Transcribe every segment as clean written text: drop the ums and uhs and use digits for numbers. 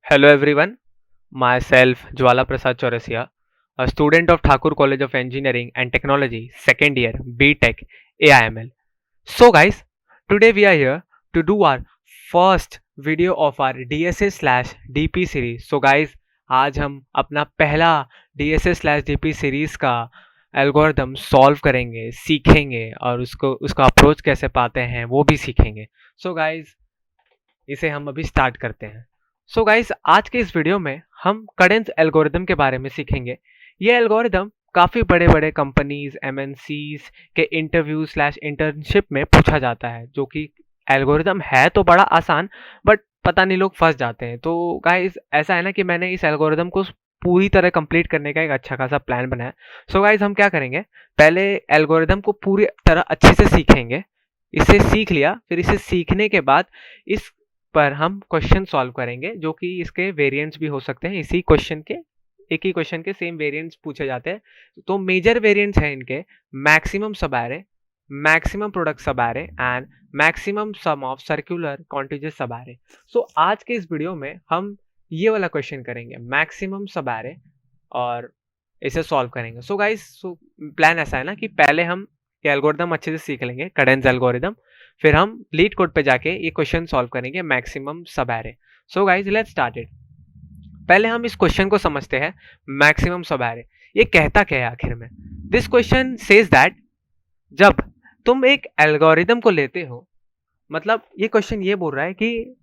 Hello everyone, myself Jwala Prasad Chaurasia, a student of Thakur College of Engineering and Technology, second year, BTech, AIML. So guys, today we are here to do our first video of our DSA/DP series. So guys, आज हम अपना पहला DSA/DP series का algorithm solve करेंगे, सीखेंगे और उसका approach कैसे पाते हैं वो भी सीखेंगे. सो गाइज इसे हम अभी स्टार्ट करते हैं. सो गाइस, आज के इस वीडियो में हम कडेंस एल्गोरिदम के बारे में सीखेंगे. ये एल्गोरिदम काफ़ी बड़े बड़े कंपनीज एमएनसीज के इंटरव्यू स्लैश इंटर्नशिप में पूछा जाता है, जो कि एल्गोरिदम है तो बड़ा आसान, बट पता नहीं लोग फंस जाते हैं. तो गाइस ऐसा है ना कि मैंने इस एल्गोरिदम को पूरी तरह कंप्लीट करने का एक अच्छा खासा प्लान बनाया. सो गाइस हम क्या करेंगे, पहले एल्गोरिदम को पूरी तरह अच्छे से सीखेंगे. इसे सीख लिया, फिर इसे सीखने के बाद इस पर हम क्वेश्चन सॉल्व करेंगे, जो कि इसके वेरिएंट्स भी हो सकते हैं. इसी क्वेश्चन के एक ही क्वेश्चन के सेम वेरिएंट्स पूछे जाते हैं. तो मेजर वेरिएंट्स हैं इनके maximum subarray, maximum product subarray and maximum sum of circular contiguous सब एरे. सो आज के इस वीडियो में हम ये वाला क्वेश्चन करेंगे, मैक्सिमम सब एरे, और इसे सॉल्व करेंगे. सो गाइस, प्लान ऐसा है ना कि पहले हम एल्गोरिदम अच्छे से सीख लेंगे, कडेंस एल्गोरिदम, फिर हम लीड कोड पे जाके ये क्वेश्चन सॉल्व करेंगे, मैक्सिमम सब array. So guys let's start it. पहले हम इस क्वेश्चन को समझते हैं, मैक्सिमम सब एरे ये कहता क्या है आखिर में. दिस क्वेश्चन सेज दैट जब तुम एक एल्गोरिदम को लेते हो, मतलब ये क्वेश्चन ये बोल रहा है कि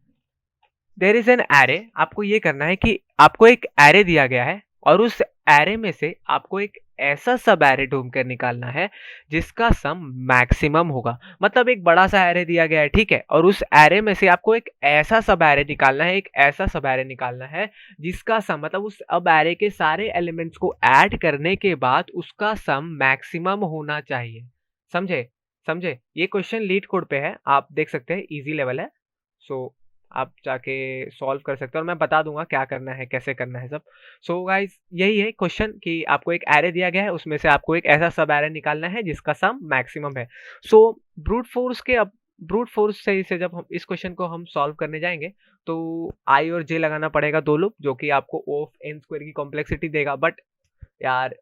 देयर इज एन एरे. आपको ये करना है कि आपको एक एरे दिया गया है और उस एरे में से आपको एक ऐसा सब एरे ढूंढ कर निकालना है जिसका सम मैक्सिमम होगा. मतलब एक बड़ा सा एरे दिया गया है, ठीक है, और उस एरे में से आपको एक ऐसा सब एरे निकालना है, एक ऐसा सब एरे निकालना है जिसका सम, मतलब उस अब एरे के सारे एलिमेंट्स को ऐड करने के बाद उसका सम मैक्सिमम होना चाहिए. समझे? समझे? ये क्वेश्चन लीड कोड पे है, आप देख सकते हैं, इजी लेवल है. सो आप जाके सॉल्व कर सकते हो और मैं बता दूंगा क्या करना है, कैसे करना है सब. सो गाइस यही है क्वेश्चन कि आपको एक एरे दिया गया है, उसमें से आपको एक ऐसा सब एरे निकालना है जिसका सम मैक्सिमम है. सो ब्रूट फोर्स से इसे जब हम इस क्वेश्चन को हम सॉल्व करने जाएंगे तो आई और जे लगाना पड़ेगा, दो लूप, जो कि आपको ओ ऑफ एन स्क्वायर की कॉम्प्लेक्सिटी देगा. बट यार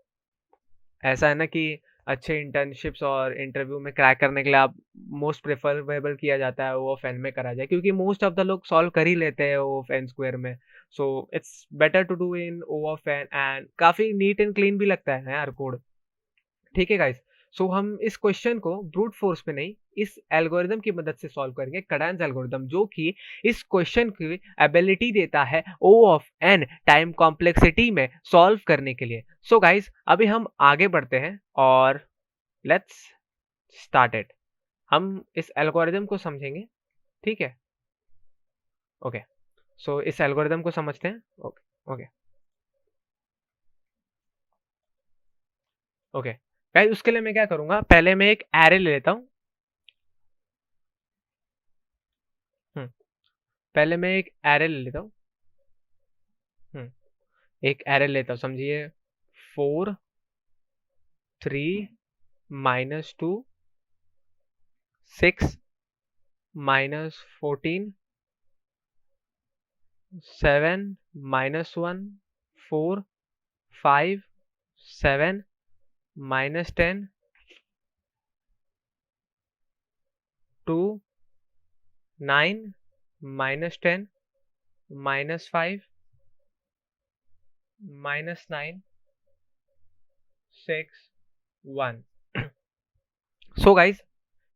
ऐसा है ना कि अच्छे इंटर्नशिप्स और इंटरव्यू में क्रैक करने के लिए आप मोस्ट प्रेफरेबल किया जाता है ओ ऑफ एन में करा जाए, क्योंकि मोस्ट ऑफ द लोग सॉल्व कर ही लेते हैं ओ ऑफ एन स्क्वायर में. So it's better to do in O of n and काफ़ी नीट एंड क्लीन भी लगता है ना यार कोड. ठीक है गाइस. सो हम इस क्वेश्चन को ब्रूट फोर्स पे नहीं, इस एल्गोरिदम की मदद से सॉल्व करेंगे, कडेंस एल्गोरिदम, जो कि इस क्वेश्चन की एबिलिटी देता है ओ ऑफ एन टाइम कॉम्प्लेक्सिटी में सॉल्व करने के लिए. सो गाइस अभी हम आगे बढ़ते हैं और लेट्स स्टार्ट इट. हम इस एल्गोरिदम को समझेंगे, ठीक है. ओके. सो इस एल्गोरिदम को समझते हैं. ओके ओके ओके गाइस, उसके लिए मैं क्या करूंगा, पहले मैं एक एरे ले लेता हूँ. पहले मैं एक एरे ले लेता हूँ. एक एरे लेता हूँ, समझिए, 4 3 -2 6 -14 7 -1 4 5 7 -10 2 9 -10 -5 -9 6 1. सो गाइज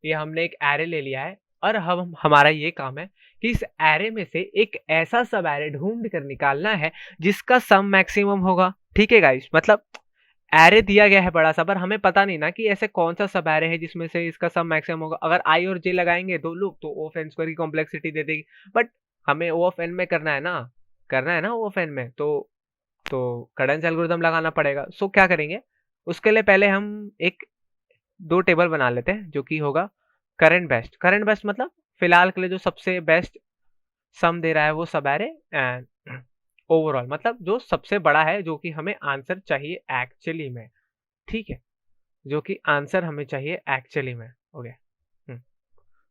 ये हमने एक एरे ले लिया है और हम हमारा ये काम है कि इस एरे में से एक ऐसा सब एरे ढूंढ कर निकालना है जिसका सम मैक्सिमम होगा. ठीक है गाइस, मतलब एरे दिया गया है बड़ा सा, पर हमें पता नहीं ना कि ऐसे कौन सा सब एरे है जिसमें से इसका सम मैक्सिमम होगा. अगर आई और जे लगाएंगे दो लूप तो ओ ऑफ एन स्क्वायर की कॉम्प्लेक्सिटी दे देगी, बट हमें ओ ऑफ एन में करना है ना ओ ऑफ एन में, तो कडेंस एल्गोरिथम लगाना पड़ेगा. सो क्या करेंगे, उसके लिए पहले हम एक दो टेबल बना लेते हैं, जो कि होगा करंट बेस्ट, मतलब फिलहाल के लिए जो सबसे बेस्ट सम दे रहा है वो सब एरे, एंड ओवरऑल मतलब जो सबसे बड़ा है, जो कि हमें आंसर चाहिए एक्चुअली में. ठीक है, जो कि आंसर हमें चाहिए एक्चुअली में. ओके.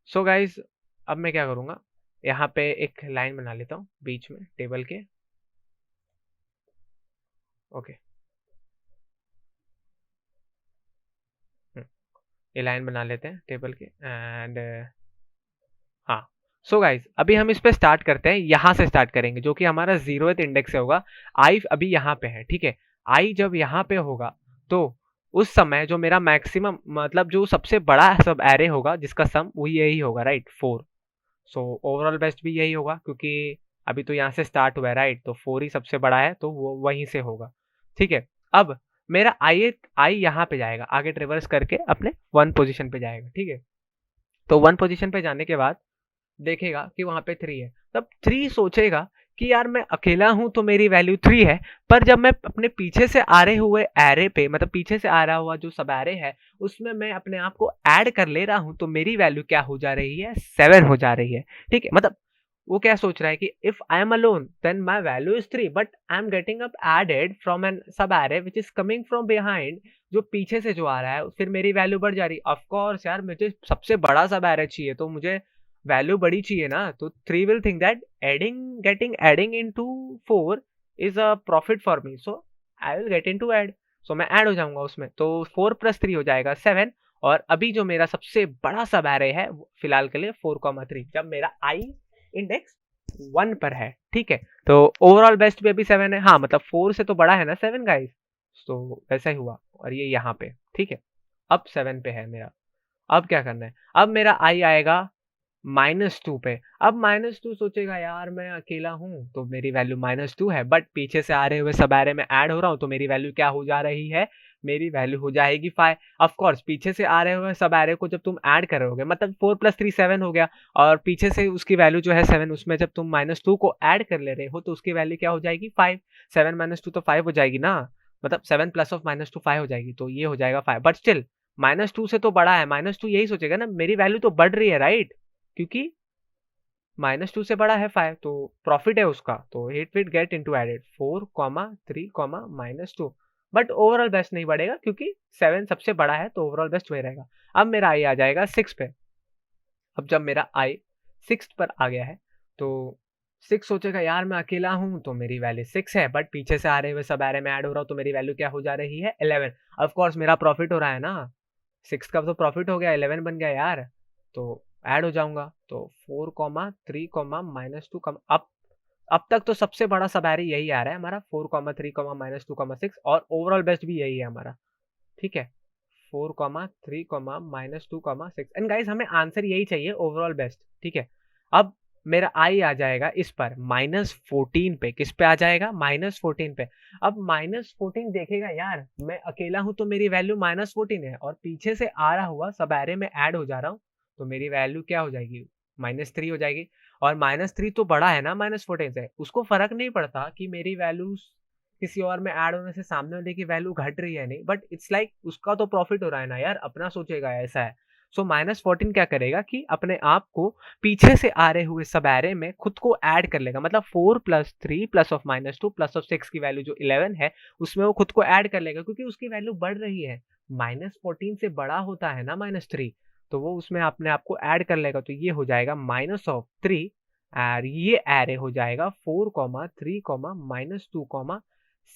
सो गाइज अब मैं क्या करूँगा, यहाँ पे एक लाइन बना लेता हूँ बीच में टेबल के, ओके, ये लाइन बना लेते हैं टेबल की एंड हाँ। सो गाइज अभी हम इस पे स्टार्ट करते हैं, यहाँ से स्टार्ट करेंगे जो कि हमारा 0th इंडेक्स से होगा। आई अभी यहाँ पे है, ठीक है। आई जब यहाँ पे होगा तो उस समय जो मेरा मैक्सिमम मतलब जो सबसे बड़ा सब एरे होगा जिसका सम वो यही होगा, राइट, 4। सो ओवरऑल बेस्ट भी यही होगा क्योंकि अभी तो यहाँ से स्टार्ट हुआ है, राइट, तो 4 ही सबसे बड़ा है तो वो वहीं से होगा, ठीक है। अब मेरा आई यहाँ पे जाएगा, आगे ट्रेवर्स करके अपने 1 पोजीशन पे जाएगा, ठीक है। तो 1 पोजीशन पे जाने के बाद देखेगा कि वहां पे 3 है, तब 3 सोचेगा कि यार मैं अकेला हूं तो मेरी वैल्यू 3 है, पर जब मैं अपने पीछे से आ रहे हुए एरे पे मतलब पीछे से आ रहा हुआ जो सब एरे है उसमें मैं अपने आप को ऐड कर ले रहा हूं तो मेरी वैल्यू क्या हो जा रही है, 7 हो जा रही है, ठीक है। मतलब वो क्या सोच रहा है कि if I am alone then my value is 3 but I am getting up added from an subarray which is coming from behind, जो पीछे से जो आ रहा है फिर मेरी वैल्यू बढ़ जा रही है। ऑफ कोर्स यार मुझे सबसे बड़ा सब एरे चाहिए तो मुझे वैल्यू बड़ी चाहिए ना, तो 3 will think that adding into 4 is a profit for me, so I will get into add, so मैं ऐड हो जाऊंगा उसमें, तो 4 + 3 हो जाएगा 7। और अभी जो मेरा सबसे बड़ा सब एरे है फिलहाल के लिए 4,3 जब मेरा आई इंडेक्स 1 पर है, ठीक है। तो ओवरऑल बेस्ट भी अभी 7 है, हाँ मतलब 4 से तो बड़ा है ना 7 गाइस, तो वैसा ही हुआ और ये यहाँ पे, ठीक है। अब 7 पे है मेरा, अब क्या करना है, अब मेरा आई आएगा -2 पे। अब -2 सोचेगा यार मैं अकेला हूँ तो मेरी वैल्यू -2 है, बट पीछे से आ रहे हुए सब एरे में ऐड हो रहा हूँ तो मेरी वैल्यू क्या हो जा रही है, मेरी वैल्यू हो जाएगी 5। ऑफ कोर्स पीछे से आ रहे हुए सब एरे को जब तुम ऐड करोगे मतलब 4 + 3 7 हो गया, और पीछे से उसकी वैल्यू जो है 7 उसमें जब तुम -2 को ऐड कर ले रहे हो तो उसकी वैल्यू क्या हो जाएगी 5। 7 - 2 तो 5 हो जाएगी ना, मतलब 7 + of -2 5 हो जाएगी, तो ये हो जाएगा 5, बट स्टिल -2 से तो बड़ा है, -2 यही सोचेगा ना मेरी वैल्यू तो बढ़ रही है, राइट, क्योंकि -2 से बड़ा है 5 तो प्रॉफिट है उसका, तो it will get into added 4, 3, -2, but overall best नहीं बढ़ेगा क्योंकि 7 सबसे बड़ा है तो ओवरऑल बेस्ट वही रहेगा। अब मेरा आई आ जाएगा 6 पे। अब जब मेरा आई 6 पर आ गया है तो 6 सोचेगा यार मैं अकेला हूं तो मेरी वैल्यू 6 है, बट पीछे से आ रहे हुए सब एरे में ऐड हो रहा हूं तो मेरी वैल्यू क्या हो जा रही है 11। ऑफ कोर्स मेरा प्रॉफिट हो रहा है ना, 6 का तो प्रॉफिट हो गया, 11 बन गया यार, तो ऐड हो जाऊंगा, तो 4, 3, -2, अब तक तो सबसे बड़ा सब एरे यही आ रहा है हमारा 4, 3, -2, 6, और ओवरऑल बेस्ट भी यही है हमारा, ठीक है। 4, 3, -2, 6 एंड गाइस हमें आंसर यही चाहिए ओवरऑल बेस्ट, ठीक है। अब मेरा आई आ जाएगा इस पर -14 पे, किस पे आ जाएगा -14 पे। अब -14 देखेगा यार मैं अकेला हूं तो मेरी वैल्यू -14 है, और पीछे से आ रहा हुआ सब एरे में ऐड हो जा रहा हूं तो मेरी वैल्यू क्या हो जाएगी -3 हो जाएगी, और -3 तो बड़ा है ना -14 से, उसको फर्क नहीं पड़ता कि मेरी वैल्यू किसी और में ऐड होने से सामने वाले की वैल्यू घट रही है नहीं, बट इट्स लाइक उसका तो प्रॉफिट हो रहा है ना यार, अपना सोचेगा ऐसा है। सो -14 क्या करेगा कि अपने आप को पीछे से आ रहे हुए सब एरे में खुद को ऐड कर लेगा, मतलब 4 + 3 + of -2 + of 6 की वैल्यू जो 11 है उसमें वो खुद को ऐड कर लेगा क्योंकि उसकी वैल्यू बढ़ रही है, -14 से बड़ा होता है ना -3, तो वो उसमें अपने आप को ऐड कर लेगा, तो ये हो जाएगा -3 और ये एरे हो जाएगा 4, 3, -2,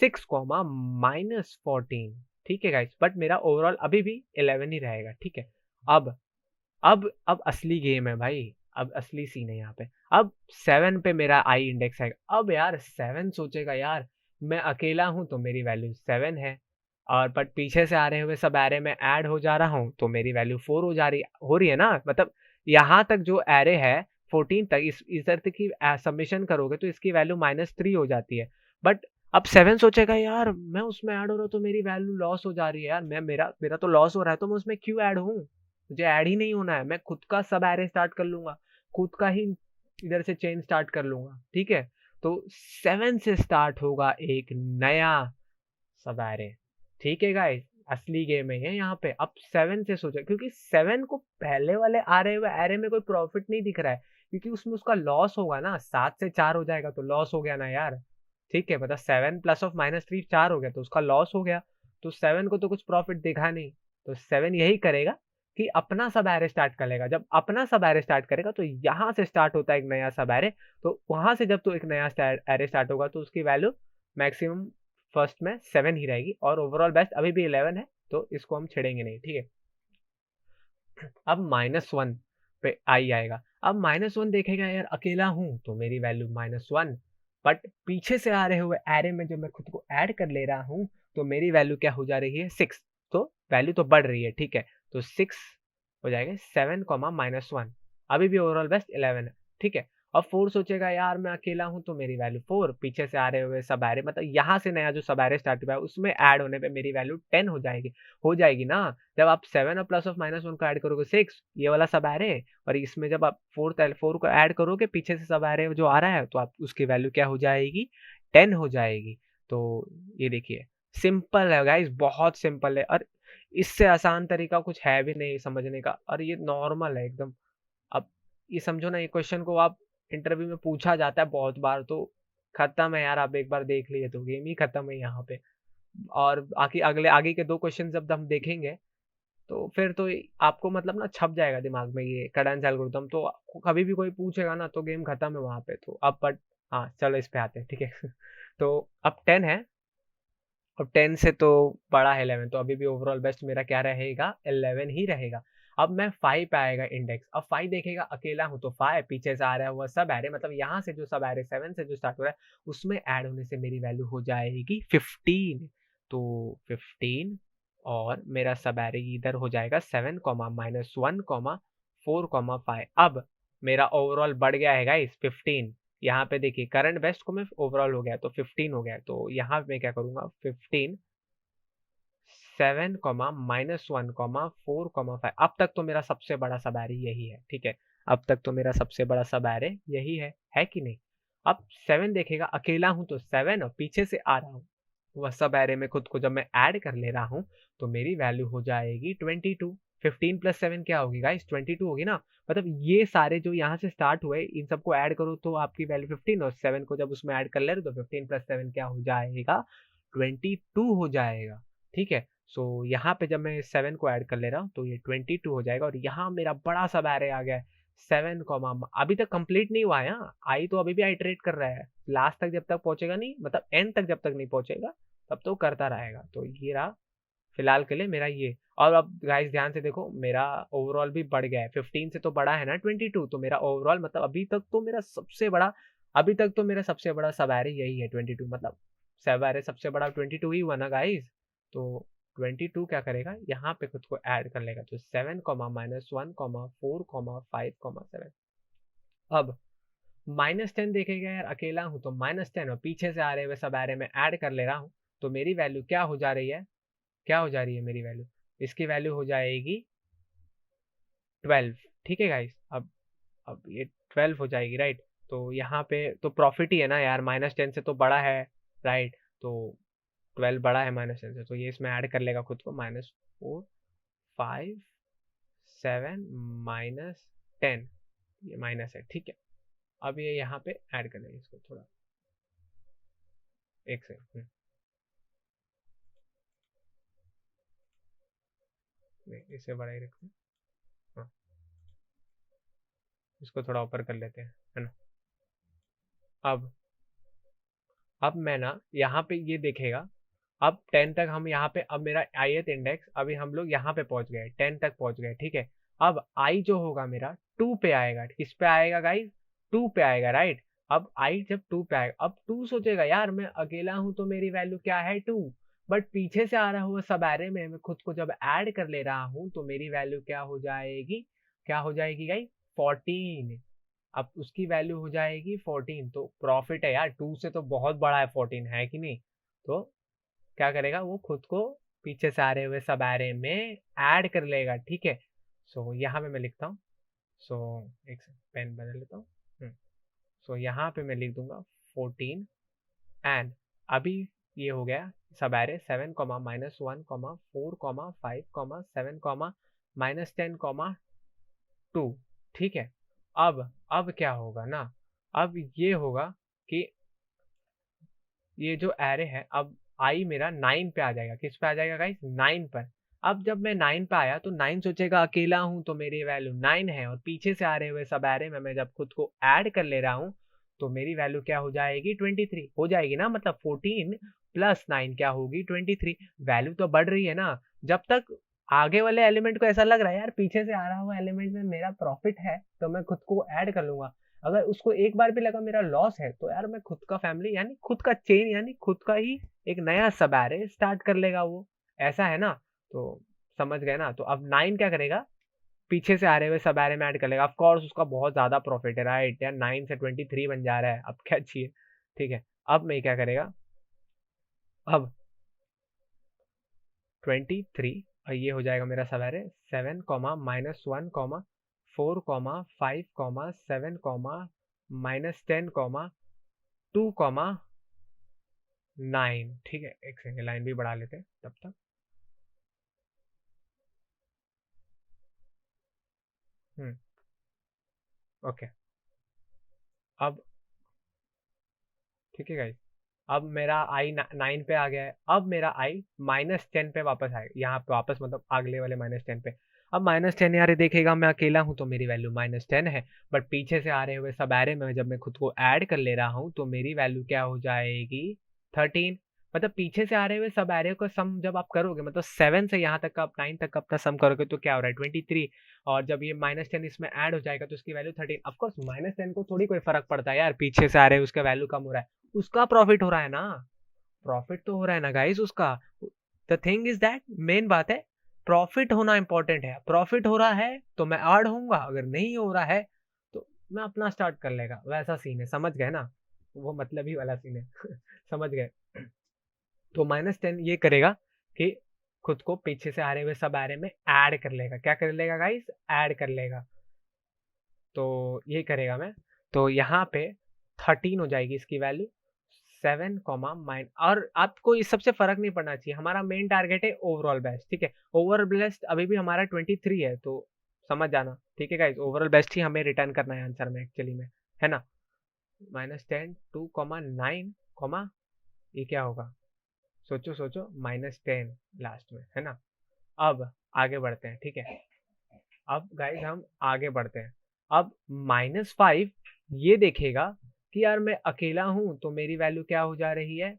6, -14, ठीक है गाइस, बट मेरा ओवरऑल अभी भी 11 ही रहेगा, ठीक है। अब अब असली गेम है भाई, अब असली सीन है यहाँ पे। अब 7 पे मेरा आई इंडेक्स है, अब यार 7 सोचेगा यार मैं अकेला हूं तो मेरी वैल्यू 7 है, और बट पीछे से आ रहे हुए सब एरे में ऐड हो जा रहा हूँ तो मेरी वैल्यू 4 हो रही है ना, मतलब यहाँ तक जो एरे है 14 तक, इस तक की सबमिशन करोगे तो इसकी वैल्यू -3 हो जाती है, बट अब 7 सोचेगा यार मैं उसमें ऐड हो रहा हूँ तो मेरी वैल्यू लॉस हो जा रही है यार, मैं मेरा मेरा तो लॉस हो रहा है तो मैं उसमें क्यों ऐड हूँ, मुझे ऐड ही नहीं होना है, मैं खुद का सब एरे स्टार्ट कर लूंगा, खुद का ही इधर से चेन स्टार्ट कर लूंगा, ठीक है। तो 7 से स्टार्ट होगा एक नया सब एरे, ठीक है गाइस, असली गेम है यहाँ पे। अब 7 से सोचा क्योंकि 7 को पहले वाले आ रहे हुए एरे में कोई प्रॉफिट नहीं दिख रहा है क्योंकि उसमें उसका लॉस होगा ना, 7 से 4 हो जाएगा तो लॉस हो गया ना यार, ठीक है, मतलब 7 + of -3 4 हो गया तो उसका लॉस हो गया, तो 7 को तो कुछ प्रॉफिट दिखा नहीं, तो 7 यही करेगा कि अपना सब एरे स्टार्ट कर लेगा। जब अपना सब एरे स्टार्ट करेगा तो यहाँ से स्टार्ट होता है एक नया सब एरे, तो वहां से जब तो एक नया एरे स्टार्ट होगा तो उसकी वैल्यू मैक्सिमम फर्स्ट में 7 ही रहेगी और ओवरऑल बेस्ट अभी भी 11 है, तो इसको हम छेड़ेंगे नहीं, ठीक है। अब -1 पे आई आएगा। अब -1 देखेगा यार अकेला हूँ तो मेरी वैल्यू -1, बट पीछे से आ रहे हुए एरे में जो मैं खुद को ऐड कर ले रहा हूँ तो मेरी वैल्यू क्या हो जा रही है 6, तो वैल्यू तो बढ़ रही है, ठीक है। तो 6 हो जाएगा 7 -1, अभी भी ओवरऑल बेस्ट 11 है, ठीक है। अब 4 सोचेगा यार मैं अकेला हूँ तो मेरी वैल्यू 4, पीछे से आ रहे हुए सब एरे मतलब यहाँ से नया जो सब एरे स्टार्ट हुआ है उसमें ऐड होने पे मेरी वैल्यू 10 हो जाएगी ना। जब आप 7 और प्लस ऑफ -1 को ऐड करोगे 6, ये वाला सब एरे, और इसमें जब आप 4 को ऐड करोगे पीछे से सब एरे जो आ रहा है तो आप उसकी वैल्यू क्या हो जाएगी 10 हो जाएगी। तो ये देखिए सिंपल है गाइस, बहुत सिंपल है, और इससे आसान तरीका कुछ है भी नहीं समझने का, और ये नॉर्मल है एकदम। अब ये समझो ना, ये क्वेश्चन को आप इंटरव्यू में पूछा जाता है बहुत बार, तो खत्म है यार, आप एक बार देख लिए तो गेम ही खत्म है यहाँ पे। और आगे के 2 क्वेश्चन जब हम देखेंगे तो फिर तो आपको मतलब ना छप जाएगा दिमाग में ये कैडेंस एल्गोरिथम, तो कभी भी कोई पूछेगा ना तो गेम खत्म है वहां पे। तो अब बट हाँ चलो इस पे आते हैं, ठीक है। तो अब 10 है, अब 10 से तो बड़ा है 11, तो अभी भी ओवरऑल बेस्ट मेरा क्या रहेगा 11 ही रहेगा। अब मैं 5 पे आएगा इंडेक्स, अब 5 देखेगा अकेला हूँ तो 5, पीछे से आ रहा हुआ सब एरे मतलब यहाँ से जो सब एरे 7 से जो स्टार्ट हो रहा है उसमें ऐड होने से मेरी वैल्यू हो जाएगी 15, तो 15 और मेरा सब एरे इधर हो जाएगा 7 -1 4 5। अब मेरा ओवरऑल बढ़ गया है गाइस 15, यहाँ पे देखिए करंट बेस्ट को मैं ओवरऑल हो गया तो 15 हो गया, तो यहाँ पे मैं क्या करूंगा 15 7 -1 4 5। अब तक तो मेरा सबसे बड़ा सब एरे यही है, ठीक है। अब तक तो मेरा सबसे बड़ा सब एरे यही है कि नहीं। अब 7 देखेगा अकेला हूं तो 7 और पीछे से आ रहा हूं वह सब एरे में खुद को जब मैं ऐड कर ले रहा हूं तो मेरी वैल्यू हो जाएगी 22। 15 + 7 क्या होगी गाइस 22 होगी ना। मतलब ये सारे जो यहाँ से स्टार्ट हुए इन सबको ऐड करो तो आपकी वैल्यू 15, और 7 को जब उसमें ऐड कर ले रहे हो तो 15 + 7 क्या हो जाएगा 22 हो जाएगा, ठीक है। सो यहाँ पे जब मैं 7 को ऐड कर ले रहा हूँ तो ये 22 हो जाएगा, और यहाँ मेरा बड़ा सा एरे आ गया है 7 कॉमा, अभी तक कंप्लीट नहीं हुआ है। यहाँ आई तो अभी भी आइटरेट कर रहा है, लास्ट तक जब तक पहुंचेगा नहीं, मतलब एंड तक जब तक नहीं पहुंचेगा तब तो करता रहेगा। तो ये रहा फिलहाल के लिए मेरा ये। और अब गाइस ध्यान से देखो मेरा ओवरऑल भी बढ़ गया है, 15 से तो बड़ा है ना 22, तो मेरा ओवरऑल मतलब अभी तक तो मेरा सबसे बड़ा सब एरे यही है 22, मतलब सब एरे सबसे बड़ा 22 ही हुआ ना गाइस। तो 22 क्या करेगा यहाँ पे खुद को ऐड कर लेगा, तो 7 -1 4 5 7। अब -10 देखेगा यार अकेला हूं तो -10 और पीछे से आ रहे हुए सब एरे में ऐड कर ले रहा हूं तो मेरी वैल्यू क्या हो जा रही है, क्या हो जा रही है मेरी वैल्यू, इसकी वैल्यू हो जाएगी 12, ठीक है गाइस। अब ये 12 हो जाएगी राइट। तो यहाँ पे तो प्रॉफिट ही है ना यार, -10 से तो बड़ा है राइट, तो 12 बड़ा है -10 से, तो ये इसमें ऐड कर लेगा खुद को -4 5 7 -10, ये माइनस है, ठीक है। अब ये यहाँ पे ऐड कर लेंगे इसको थोड़ा एक से नहीं इससे बड़ा ही रखते हैं, हाँ इसको थोड़ा ऊपर कर लेते हैं है ना। अब मैं ना यहाँ पे ये देखेगा, अब 10 तक हम यहाँ पे, अब मेरा ith इंडेक्स अभी हम लोग यहाँ पे पहुंच गए 10 तक पहुंच गए, ठीक है। अब आई जो होगा मेरा 2 पे आएगा, किस पे आएगा गाइस 2 पे आएगा राइट। अब आई जब 2 पे आएगा, अब 2 सोचेगा यार मैं अकेला हूं तो मेरी वैल्यू क्या है 2, बट पीछे से आ रहा हुआ सब एरे में मैं खुद को जब ऐड कर ले रहा हूं तो मेरी वैल्यू क्या हो जाएगी गाइस 14। अब उसकी वैल्यू हो जाएगी 14, तो प्रॉफिट है यार, 2 से तो बहुत बड़ा है 14, है कि नहीं। तो क्या करेगा वो खुद को पीछे से आ रहे हुए सब एरे में ऐड कर लेगा, ठीक है। सो यहाँ पे मैं लिखता हूँ, सो एक पेन बदल लेता हूँ। सो यहाँ पे मैं लिख दूंगा 14 एंड अभी ये हो गया सब एरे 7 -1 4 5 7 -10 2, ठीक है। अब क्या होगा ना, अब ये होगा कि ये जो एरे है अब आई मेरा 9 पे आ जाएगा, किस पे आ जाएगा गाइस 9 पर। अब जब मैं 9 पे आया तो 9 सोचेगा अकेला हूं तो मेरी वैल्यू 9 है, और पीछे से आ रहे हुए सब एरे में मैं जब खुद को ऐड कर ले रहा हूं तो मेरी वैल्यू क्या हो जाएगी 23 हो जाएगी ना, मतलब 14 प्लस 9 क्या होगी 23। वैल्यू तो बढ़ रही है ना। जब तक आगे वाले एलिमेंट को ऐसा लग रहा है यार पीछे से आ रहा हुआ एलिमेंट में मेरा प्रॉफिट है तो मैं खुद को ऐड कर लूंगा। अगर उसको एक बार भी लगा मेरा लॉस है तो यार मैं खुद का फैमिली यानी खुद का चेन यानी खुद का ही एक नया सब एरे स्टार्ट कर लेगा वो। ऐसा है ना। तो समझ गए ना। तो अब 9 क्या करेगा पीछे से आ रहे हुए सब एरे में ऐड कर लेगा। ऑफ कोर्स उसका बहुत ज्यादा प्रॉफिट है राइट यार 9 से 23 बन जा रहा है। अब क्या चाहिए। ठीक है। अब मैं क्या करेगा अब 23 और ये हो जाएगा मेरा सब array 7 comma -1 comma 4 comma 5 comma 7 comma -10 comma 2 comma 9। ठीक है एक सेकेंड लाइन भी बढ़ा लेते हैं तब तक। ओके। अब ठीक है गाइस। अब मेरा आई 9 पे आ गया है। अब मेरा आई -10 पे वापस आएगा यहाँ पे वापस मतलब अगले वाले -10 पे। अब -10 यार ये देखेगा मैं अकेला हूँ तो मेरी वैल्यू -10 है। बट पीछे से आ रहे हुए सब एरे में जब मैं खुद को ऐड कर ले रहा हूँ तो मेरी वैल्यू क्या हो जाएगी 13। मतलब पीछे से आ रहे हुए सब एरे का सम जब आप करोगे मतलब 7 से यहाँ तक का आप 9 तक का अपना सम करोगे तो क्या हो रहा है 23। और जब ये -10 इसमें ऐड हो जाएगा तो उसकी वैल्यू 13। ऑफकोर्स -10 को थोड़ी कोई फर्क पड़ता है यार पीछे से आ रहे हैं उसका वैल्यू कम हो रहा है। उसका प्रॉफिट हो रहा है ना। प्रॉफिट तो हो रहा है ना गाइस उसका। The thing is that main बात है प्रॉफिट होना इंपॉर्टेंट है। प्रॉफिट हो रहा है तो मैं ऐड होऊंगा अगर नहीं हो रहा है तो मैं अपना स्टार्ट कर लेगा वैसा सीन है। समझ गए ना। वो मतलब ही वाला सीन है समझ गए। तो -10 ये करेगा कि खुद को पीछे से आ रहे हुए सब आ रहे में ऐड कर लेगा। क्या कर लेगा गाइस ऐड कर लेगा। तो ये करेगा मैं। तो यहाँ पे 13 हो जाएगी इसकी वैल्यू 7 कॉमा माइन। और आपको इस सबसे फर्क नहीं पड़ना चाहिए। हमारा मेन टारगेट है ओवरऑल बेस्ट। ठीक है ओवरऑल बेस्ट अभी भी हमारा 23 है तो समझ जाना। ठीक है गाइस ओवरऑल बेस्ट ही हमें रिटर्न करना है आंसर में एक्चुअली में है ना। -10 2,9 कॉमा ये क्या होगा सोचो सोचो -10 लास्ट में है ना। अब आगे बढ़ते हैं। ठीक है अब गाइस हम आगे बढ़ते हैं। अब -5 ये देखेगा कि यार मैं अकेला हूं तो मेरी वैल्यू क्या हो जा रही है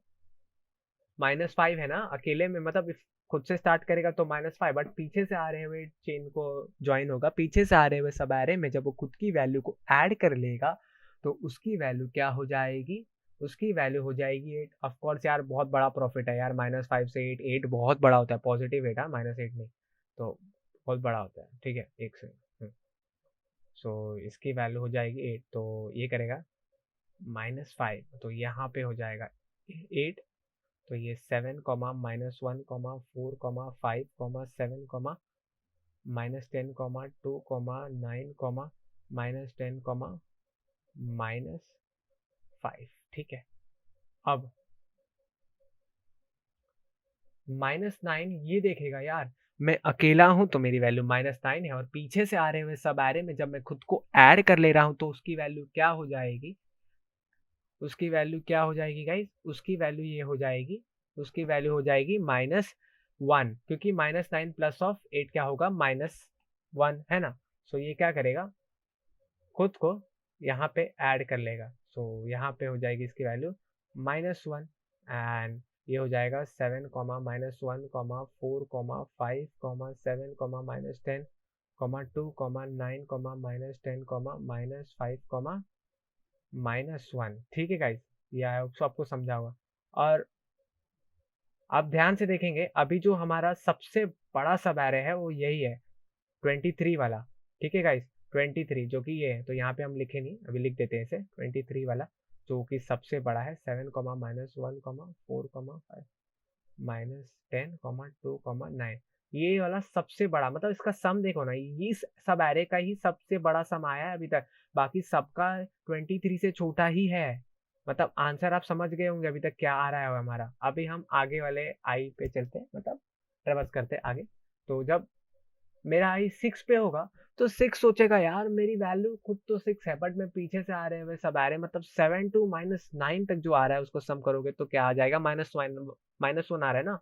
-5 है ना। अकेले में मतलब खुद से स्टार्ट करेगा तो -5 बट पीछे से आ रहे हुए चेन को ज्वाइन होगा। पीछे से आ रहे हुए सब एरे में जब वो खुद की वैल्यू को ऐड कर लेगा तो उसकी वैल्यू क्या हो जाएगी उसकी वैल्यू हो जाएगी 8। ऑफकोर्स यार बहुत बड़ा प्रॉफिट है यार -5 से 8 8 बहुत बड़ा होता है। पॉजिटिव 8 है -8 नहीं। तो बहुत बड़ा होता है। ठीक है एक से सो इसकी वैल्यू हो जाएगी 8 तो ये करेगा -5 तो यहाँ पे हो जाएगा 8। तो ये 7 comma -1 comma 4 comma 5 comma 7 comma -10 comma 2 comma 9 comma -10 comma -5। ठीक है अब -9 ये देखेगा यार मैं अकेला हूं तो मेरी वैल्यू -9 है और पीछे से आ रहे हुए सब एरे में जब मैं खुद को ऐड कर ले रहा हूं तो उसकी वैल्यू क्या हो जाएगी उसकी वैल्यू क्या हो जाएगी गाइस उसकी वैल्यू ये हो जाएगी उसकी वैल्यू हो जाएगी -1 क्योंकि -9 प्लस ऑफ 8 क्या होगा -1 है ना। सो ये क्या करेगा खुद को यहाँ पे ऐड कर लेगा। सो यहाँ पे हो जाएगी इसकी वैल्यू -1 एंड ये हो जाएगा 7 comma -1 comma 4 comma 5 comma 7 comma -10 comma 2 comma 9 comma -10 comma -5 comma -1। ठीक है गाइस ये आई होप सो आपको समझा होगा। और आप ध्यान से देखेंगे अभी जो हमारा सबसे बड़ा सब एरे है वो यही है 23 वाला। ठीक है गाइस 23 जो कि ये है तो यहाँ पे हम लिखे नहीं अभी लिख देते हैं इसे 23 वाला जो कि सबसे बड़ा है 7 comma -1 comma 4 comma 5 -10 comma 2 comma 9। ये वाला सबसे बड़ा मतलब इसका सम देखो ना ये सब एरे का ही सबसे बड़ा सम आया है अभी तक। बाकी सबका 23 से छोटा ही है। मतलब आंसर आप समझ गए होंगे अभी तक क्या आ रहा है हमारा। अभी हम आगे वाले आई पे चलते हैं मतलब ट्रेवर्स करते हैं आगे। तो जब मेरा आई 6 पे होगा तो 6 सोचेगा यार मेरी वैल्यू खुद तो 6 है बट मैं पीछे से आ रहे हुए सब आ रहे हैं मतलब 7 टू -9 तक जो आ रहा है उसको सम करोगे तो क्या आ जाएगा -1 आ रहा है ना।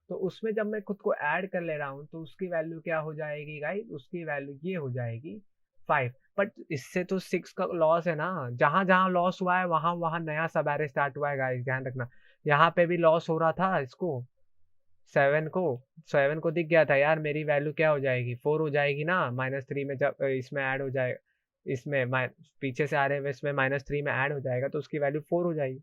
तो उसमें जब मैं खुद को ऐड कर ले रहा हूँ तो उसकी वैल्यू क्या हो जाएगी गाइस उसकी वैल्यू ये हो जाएगी 5, बट इससे तो 6 का लॉस है ना, जहां जहां लॉस हुआ है वहां वहां नया सब एरे स्टार्ट हुआ है गाइस, ध्यान रखना। यहाँ पे भी लॉस हो रहा था इसको, 7 को, 7 को दिख गया था यार मेरी वैल्यू क्या हो जाएगी, 4 हो जाएगी ना, -3 में जब इसमें ऐड हो जाए, इसमें पीछे से आ रहे हुए इसमें -3 में ऐड हो जाएगा तो उसकी वैल्यू 4 हो जाएगी।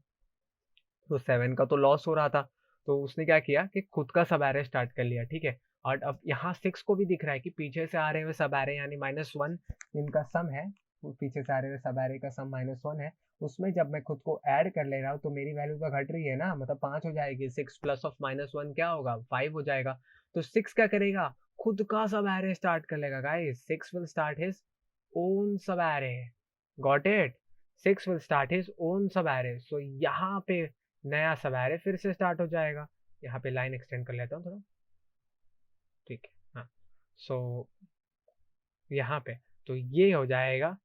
तो 7 का तो लॉस हो रहा था, तो उसने क्या किया कि खुद का सब एरे स्टार्ट कर लिया, ठीक है। और अब यहाँ 6 को भी दिख रहा है कि पीछे से आ रहे हुए सब एरे यानी -1 इनका सम है, पीछे से आ रहे हुए सब एरे का सम -1 है, उसमें जब मैं खुद को ऐड कर ले रहा हूँ तो मेरी वैल्यू तो घट रही है ना, मतलब 5 हो जाएगी, 6 प्लस ऑफ -1 क्या होगा, 5 हो जाएगा। तो 6 क्या करेगा, खुद का सब एरे स्टार्ट कर लेगा guys, 6 will start his own sub array, got it, 6 will start his own sub array. So यहाँ पे नया सब एरे फिर से स्टार्ट हो जाएगा। यहाँ पे लाइन एक्सटेंड कर लेता हूँ थोड़ा, ठीक है, हाँ। सो यहाँ पे तो ये हो जाएगा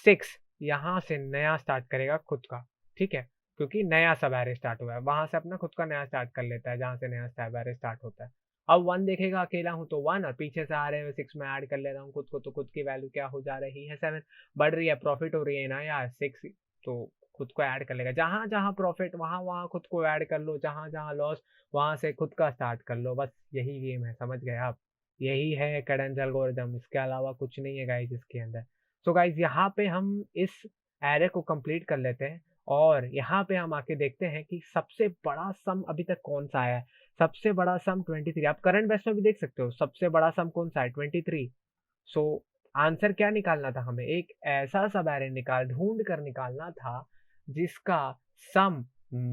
6, यहाँ से नया स्टार्ट करेगा खुद का, ठीक है, क्योंकि नया सब एरे स्टार्ट हुआ है, वहां से अपना खुद का नया स्टार्ट कर लेता है जहां से नया सब एरे स्टार्ट होता है। अब 1 देखेगा, अकेला हूं तो 1, और पीछे से आ रहे हुए 6 में ऐड कर ले रहा हूँ खुद को, तो खुद की वैल्यू क्या हो जा रही है, 7, बढ़ रही है, प्रॉफिट हो रही है ना यार 6, तो खुद को ऐड कर लेगा, जहां जहां प्रॉफिट वहां वहां खुद को ऐड कर लो, जहां जहां लॉस वहां से खुद का स्टार्ट कर लो, बस यही गेम है, समझ गए आप, यही है कैडेंस एल्गोरिथम, इसके अलावा कुछ नहीं है गाइस इसके अंदर। सो गाइज यहाँ पे हम इस एरे को कंप्लीट कर लेते हैं, और यहाँ पे हम आके देखते हैं कि सबसे बड़ा सम अभी तक कौन सा आया है। सबसे बड़ा सम 23, आप करंट बेस में भी देख सकते हो सबसे बड़ा सम कौन सा है, 23। सो आंसर क्या निकालना था हमें, एक ऐसा सब एरे ढूंढ कर निकालना था जिसका सम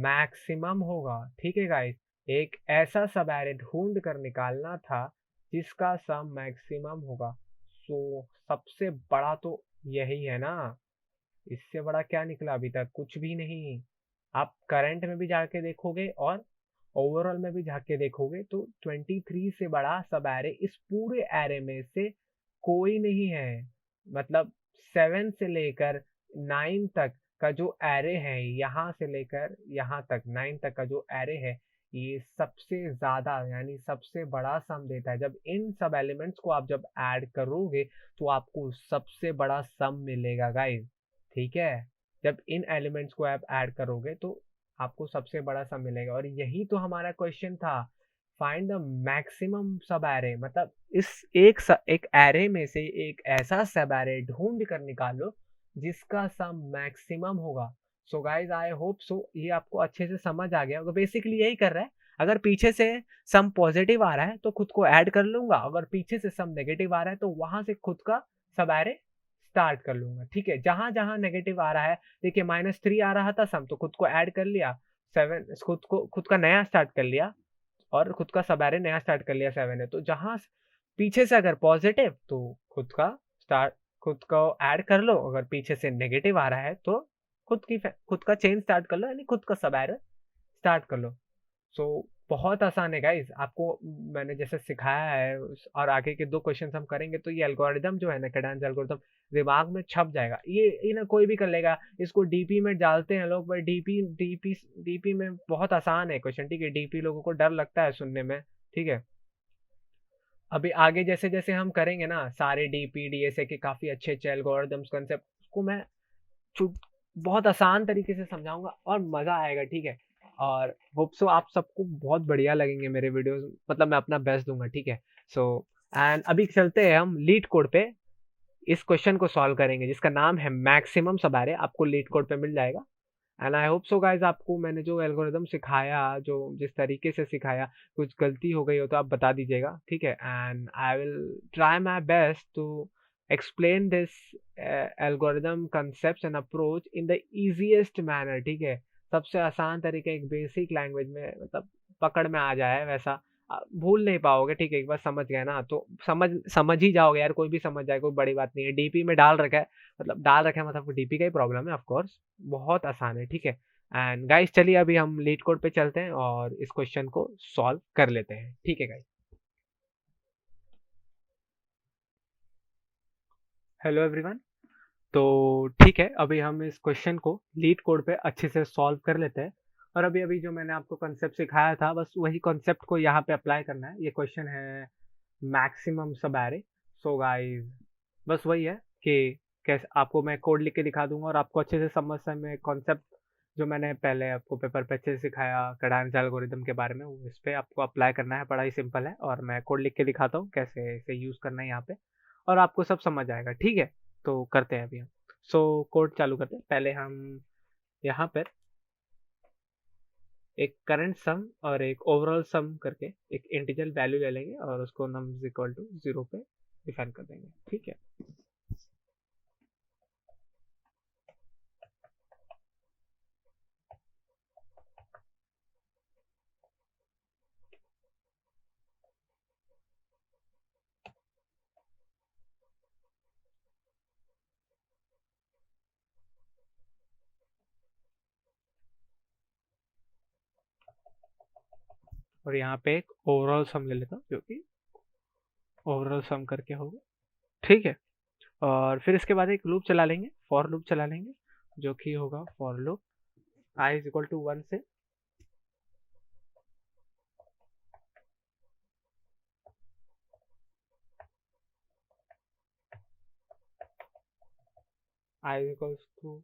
मैक्सिमम होगा, ठीक है गाइस, एक ऐसा सब एरे ढूंढ कर निकालना था जिसका सम मैक्सिमम होगा। सो सबसे बड़ा तो यही है ना, इससे बड़ा क्या निकला अभी तक, कुछ भी नहीं। आप करंट में भी जाके देखोगे और ओवरऑल में भी जाके देखोगे तो 23 से बड़ा सब एरे इस पूरे एरे में से कोई नहीं है, मतलब 7 से लेकर 9 तक का जो एरे है, यहाँ से लेकर यहाँ तक 9 तक का जो एरे है, ये सबसे ज्यादा यानी सबसे बड़ा सम देता है। जब इन सब एलिमेंट्स को आप जब ऐड करोगे तो आपको सबसे बड़ा सम मिलेगा गाइस, ठीक है, जब इन एलिमेंट्स को आप ऐड करोगे तो आपको सबसे बड़ा सम मिलेगा। और यही तो हमारा क्वेश्चन था, फाइंड द मैक्सिमम सब एरे, मतलब इस एक एरे में से एक ऐसा सब एरे ढूंढ कर निकालो जिसका सम मैक्सिमम होगा। So guys I hope so ये आपको अच्छे से समझ आ गया होगा, बेसिकली यही कर रहा है, अगर पीछे से सम पॉजिटिव आ रहा है तो खुद को ऐड कर लूंगा, अगर पीछे से सम नेगेटिव आ रहा है तो वहां से खुद का सब एरे स्टार्ट कर लूंगा, ठीक है। जहां जहां नेगेटिव आ रहा है, देखिए -3 आ रहा था सम, तो खुद को ऐड कर लिया, 7 खुद का नया स्टार्ट कर लिया, और खुद का सब एरे नया स्टार्ट कर लिया 7 है, तो जहां पीछे से अगर पॉजिटिव तो खुद का स्टार्ट, खुद को ऐड कर लो, अगर पीछे से नेगेटिव आ रहा है तो खुद का चेन स्टार्ट कर लो, यानी खुद का सब एरे स्टार्ट कर लो। सो बहुत आसान है गाइस, आपको मैंने जैसे सिखाया है, और आगे के 2 क्वेश्चन हम करेंगे तो ये एल्गोरिदम जो है ना, कैडेंस एल्गोरिदम दिमाग में छप जाएगा, ये ना कोई भी कर लेगा, इसको डीपी में डालते हैं लोग, पर डीपी में बहुत आसान है क्वेश्चन, ठीक है, डीपी लोगों को डर लगता है सुनने में, ठीक है। अभी आगे जैसे जैसे हम करेंगे ना सारे डीपी डीएसए के काफी अच्छे अच्छे एल्गोरिदम्स कंसेप्ट, उसको मैं बहुत आसान तरीके से समझाऊंगा और मजा आएगा, ठीक है। और होप सो आप सबको बहुत बढ़िया लगेंगे मेरे वीडियोस, मतलब मैं अपना बेस्ट दूंगा, ठीक है। सो एंड अभी चलते हैं हम लीड कोड पे, इस क्वेश्चन को सॉल्व करेंगे जिसका नाम है मैक्सिमम सब एरे, आपको लीड कोड पे मिल जाएगा। And I hope so guys आपको मैंने जो एल्गोरिदम सिखाया, जो जिस तरीके से सिखाया, कुछ गलती हो गई हो तो आप बता दीजिएगा, ठीक है। And I will try my best to explain this algorithm concepts and approach in the easiest manner, ठीक है, सबसे आसान तरीके, एक बेसिक लैंग्वेज में, मतलब पकड़ में आ जाए वैसा, भूल नहीं पाओगे, ठीक है, एक बार समझ गए ना तो समझ ही जाओगे यार, कोई भी समझ जाए, कोई बड़ी बात नहीं है। डीपी में डाल रखा है, मतलब डीपी का ही प्रॉब्लम है, ऑफ कोर्स बहुत आसान है, ठीक है। एंड गाइस चलिए अभी हम लीड कोड पे चलते हैं और इस क्वेश्चन को सॉल्व कर लेते हैं, ठीक है गाइस। हेलो एवरीवन, तो ठीक है, अभी हम इस क्वेश्चन को लीड कोड पे अच्छे से सॉल्व कर लेते हैं। और अभी अभी जो मैंने आपको कॉन्सेप्ट सिखाया था, बस वही कॉन्सेप्ट को यहाँ पे अप्लाई करना है। ये क्वेश्चन है मैक्सिमम सब एरे। सो गाइस बस वही है कि कैसे आपको मैं कोड लिख के दिखा दूंगा और आपको अच्छे से समझ में कॉन्सेप्ट जो मैंने पहले आपको पेपर पे अच्छे से सिखाया कडांस एल्गोरिदम के बारे में, वो इस पे आपको अप्लाई करना है। बड़ा ही सिंपल है और मैं कोड लिख के दिखाता हूँ कैसे इसे यूज़ करना है यहाँ पे, और आपको सब समझ आएगा। ठीक है, तो करते हैं अभी हम। सो कोड चालू करते हैं। पहले हम यहाँ पर एक करंट सम और एक ओवरऑल सम करके एक इंटीजर वैल्यू ले लेंगे और उसको नम इक्वल टू 0 पे डिफाइन कर देंगे। ठीक है, और यहाँ पे एक ओवरऑल सम ले लेता हूँ जो कि ओवरऑल सम करके होगा। ठीक है, और फिर इसके बाद एक लूप चला लेंगे, फॉर लूप चला लेंगे, जो कि होगा for loop I is equal to 1 से आई इज इक्वल टू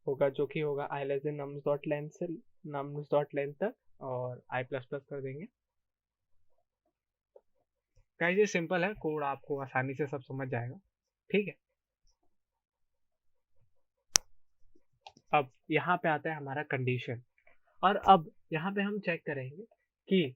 होगा, जो कि होगा i less than nums dot length से नम्स डॉट लेंथ तक, और आई प्लस प्लस कर देंगे। गाइस ये सिंपल है, कोड आपको आसानी से सब समझ जाएगा। ठीक है, अब यहाँ पे आता है हमारा कंडीशन, और अब यहाँ पे हम चेक करेंगे कि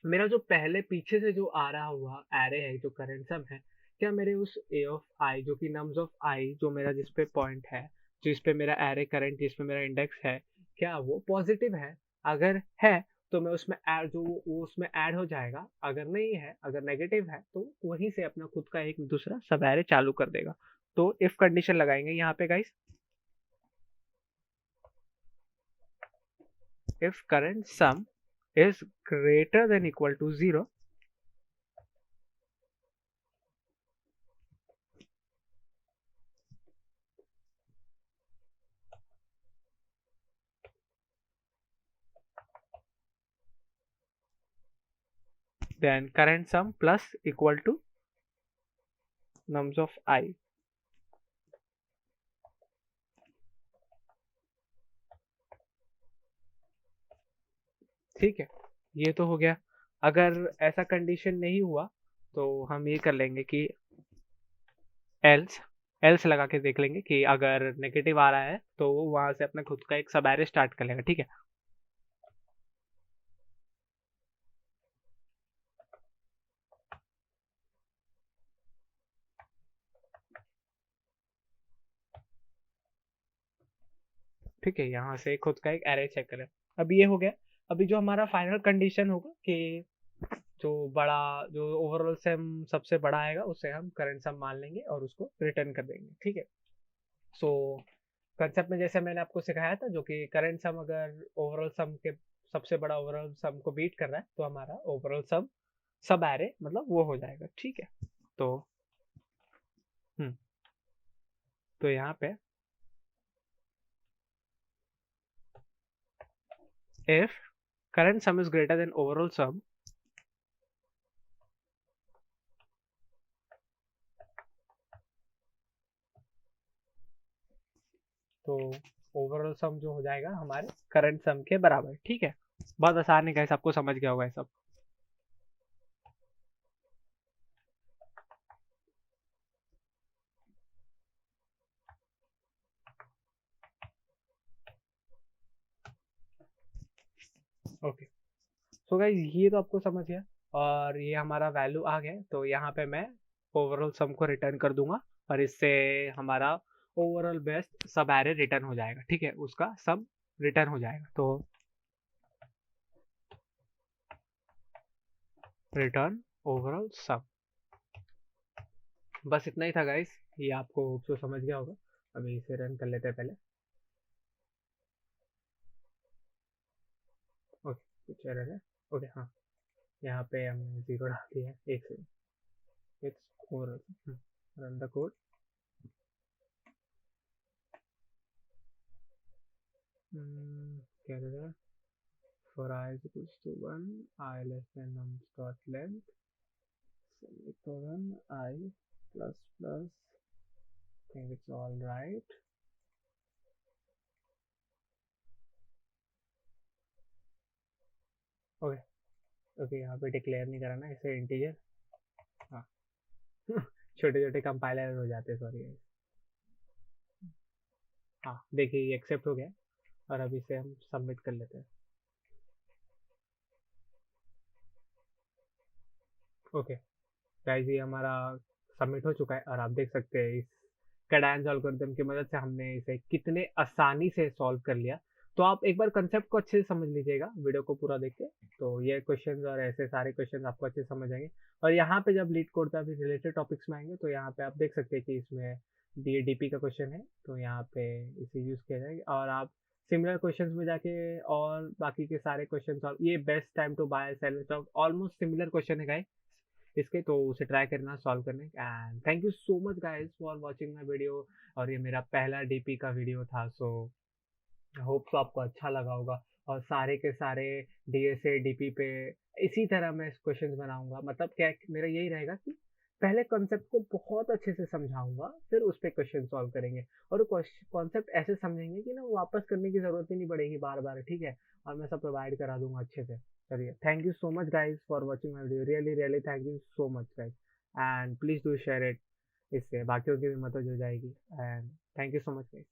मेरा जो पहले पीछे से जो आ रहा हुआ एरे है, जो करंट सम है, क्या मेरे उस ए ऑफ आई जो कि नम्स ऑफ आई जो मेरा जिस पे पॉइंट है, जिस पे मेरा एरे करंट जिस पे मेरा इंडेक्स है, क्या वो पॉजिटिव है? अगर है तो मैं उसमें ऐड जो वो उसमें ऐड हो जाएगा। अगर नहीं है, अगर नेगेटिव है, तो वहीं से अपना खुद का एक दूसरा सब एरे चालू कर देगा। तो इफ कंडीशन लगाएंगे यहाँ पे guys, if current sum is greater than equal to 0, then current sum plus equal to nums of I। ठीक है, ये तो हो गया। अगर ऐसा कंडीशन नहीं हुआ तो हम ये कर लेंगे कि एल्स एल्स लगा के देख लेंगे कि अगर नेगेटिव आ रहा है तो वो वहां से अपना खुद का एक सब एरे स्टार्ट कर लेगा। ठीक है, ठीक है, यहाँ से खुद का एक एरे चेक करें। अब ये हो गया। अभी जो हमारा फाइनल कंडीशन होगा कि जो बड़ा जो ओवरऑल से हम सबसे बड़ा आएगा उसे हम करंट सम मान लेंगे और उसको रिटर्न कर देंगे। ठीक है, सो कंसेप्ट में जैसे मैंने आपको सिखाया था, जो कि करंट सम अगर ओवरऑल सम के सबसे बड़ा ओवरऑल सम को बीट कर रहा है तो हमारा ओवरऑल सम सब एरे मतलब वो हो जाएगा। ठीक है, तो हम्म तो यहाँ पे if current sum is greater than overall sum, तो ओवरऑल सम जो हो जाएगा हमारे करंट सम के बराबर। ठीक है, बहुत आसान है गाइस, आपको समझ गया होगा ये सब। ओके, सो गाइस ये तो आपको समझ गया, और ये हमारा वैल्यू आ गया। तो यहाँ पे मैं ओवरऑल सम को रिटर्न कर दूंगा और इससे हमारा ओवरऑल बेस्ट सब एरे रिटर्न हो जाएगा। ठीक है, उसका सब रिटर्न हो जाएगा। तो रिटर्न ओवरऑल सम, बस इतना ही था गाइस, ये आपको तो समझ गया होगा। अभी इसे रन कर लेते हैं पहले। ओके, कुछ एरर है। ओके, हाँ, यहाँ पे हमने 0 डाल दिया है। एक से it's overall run the code. क्या दे रहा है? For I is equals to 1, I less than nums dot length, semicolon, I plus plus think it's all right. Okay. Okay, यहाँ पे डिक्लेयर नहीं कराना इसे इंटीजर. हाँ. छोटे छोटे कंपाइलर हो जाते, सॉरी. हाँ, देखिए ये एक्सेप्ट हो गया. और अभी से हम सबमिट कर लेते हैं. ओके गाइस, ये हमारा सबमिट हो चुका है और आप देख सकते हैं इस कैडेंस एल्गोरिथम की मदद से हमने इसे कितने आसानी से सॉल्व कर लिया. तो आप एक बार कंसेप्ट को अच्छे से समझ लीजिएगा वीडियो को पूरा देख के. तो ये क्वेश्चंस और ऐसे सारे क्वेश्चंस आपको अच्छे से समझ आएंगे. और यहाँ पे जब लीड कोड पे अभी रिलेटेड टॉपिक्स में आएंगे तो यहाँ पे आप देख सकते हैं कि इसमें डीपी का क्वेश्चन है, तो यहाँ पे इसे यूज़ किया जाएगा. और आप सिमिलर क्वेश्चंस में जाके और बाकी के सारे क्वेश्चन सॉल्व, ये best time to buy sell stock almost similar question है गाइस इसके, तो उसे ट्राई करना सॉल्व करने. And thank you so much guys for watching my video. और ये मेरा पहला डीपी का वीडियो था, सो होप तो आपको अच्छा लगा होगा. और सारे के सारे डीएसए डीपी पे इसी तरह मैं क्वेश्चंस बनाऊंगा. मतलब क्या मेरा यही रहेगा कि पहले कॉन्सेप्ट को बहुत अच्छे से समझाऊंगा, फिर उस पर क्वेश्चन सॉल्व करेंगे. और कॉन्सेप्ट ऐसे समझेंगे कि ना वापस करने की जरूरत ही नहीं पड़ेगी बार बार, ठीक है. और मैं सब प्रोवाइड करा दूंगा अच्छे से. चलिए, thank you so much guys for watching my video. Really really thank you so much guys. And please do share it. इससे बाकियों की भी मदद हो जाएगी. And thank you so much guys.